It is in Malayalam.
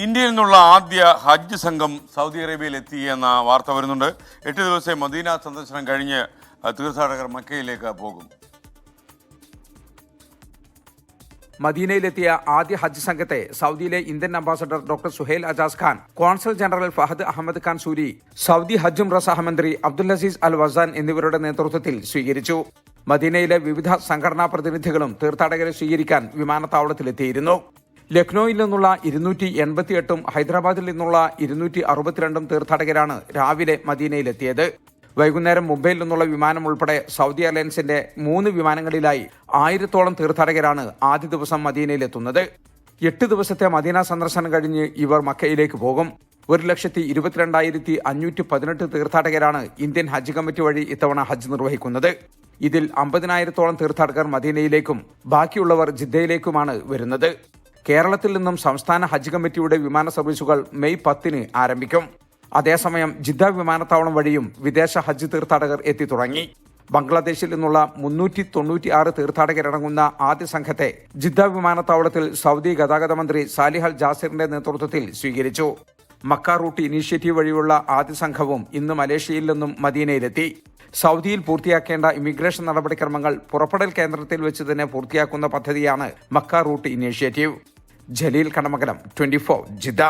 ഇന്ത്യയിൽ നിന്നുള്ള ആദ്യ ഹജ്ജ് സംഘം സൗദി അറേബ്യയിൽ എത്തിയെന്ന വാർത്ത വരുന്നുണ്ട്. 8 ദിവസത്തെ മദീന സന്ദർശനം കഴിഞ്ഞ് തീർത്ഥാടകർ മക്കയിലേക്ക് പോകും. മദീനയിലെത്തിയ ആദ്യ ഹജ്ജ് സംഘത്തെ സൗദിയിലെ Indian ambassador doctor Suhail Ajaz Khan, consul general Fahad Ahmed Khan Suri, Saudi ഹജ്ജ് ഉംറ സഹമന്ത്രി അബ്ദുൽ അസീസ് അൽ വസാൻ എന്നിവരുടെ നേതൃത്വത്തിൽ സ്വീകരിച്ചു. മദീനയിലെ വിവിധ സംഘടനാ പ്രതിനിധികളും തീർത്ഥാടകരെ സ്വീകരിക്കാൻ വിമാനത്താവളത്തിലെത്തിയിരുന്നു. ലക്നൌവിൽ നിന്നുള്ള 288 ഹൈദരാബാദിൽ നിന്നുള്ള 262 തീർത്ഥാടകരാണ് രാവിലെ മദീനയിലെത്തിയത്. വൈകുന്നേരം മുംബൈയിൽ നിന്നുള്ള വിമാനം ഉൾപ്പെടെ സൗദി എയർലൈൻസിന്റെ 3 വിമാനങ്ങളിലായി 1000-ഓളം തീർത്ഥാടകരാണ് ആദ്യ ദിവസം മദീനയിലെത്തുന്നത്. 8 ദിവസത്തെ മദീന സന്ദർശനം കഴിഞ്ഞ് ഇവർ മക്കയിലേക്ക് പോകും. 1,22,518 തീർത്ഥാടകരാണ് ഇന്ത്യൻ ഹജ്ജ് കമ്മിറ്റി വഴി ഇത്തവണ ഹജ്ജ് നിർവഹിക്കുന്നത്. ഇതിൽ 50,000-ഓളം തീർത്ഥാടകർ മദീനയിലേക്കും ബാക്കിയുള്ളവർ ജിദ്ദയിലേക്കുമാണ് വരുന്നത്. കേരളത്തിൽ നിന്നും സംസ്ഥാന ഹജ്ജ് കമ്മിറ്റിയുടെ വിമാന സർവീസുകൾ മെയ് 10-ന് ആരംഭിക്കും. അതേസമയം ജിദ്ദ വിമാനത്താവളം വഴിയും വിദേശ ഹജ്ജ് തീർത്ഥാടകർ എത്തിത്തുടങ്ങി. ബംഗ്ലാദേശിൽ നിന്നുള്ള 396 തീർത്ഥാടകരടങ്ങുന്ന ആദ്യ സംഘത്തെ ജിദ്ദ വിമാനത്താവളത്തിൽ സൗദി ഗതാഗത മന്ത്രി സാലിഹ് അൽ ജാസിറിന്റെ നേതൃത്വത്തിൽ സ്വീകരിച്ചു. മക്ക റൂട്ട് ഇനീഷ്യേറ്റീവ് വഴിയുള്ള ആദ്യ സംഘവും ഇന്ന് മലേഷ്യയിൽ നിന്നും മദീനയിലെത്തി. സൗദിയിൽ പൂർത്തിയാക്കേണ്ട ഇമിഗ്രേഷൻ നടപടിക്രമങ്ങൾ പുറപ്പെടൽ കേന്ദ്രത്തിൽ വെച്ച് തന്നെ പൂർത്തിയാക്കുന്ന പദ്ധതിയാണ് Mecca route initiative. Jaleel Kanamakalam, 24 Jeddah.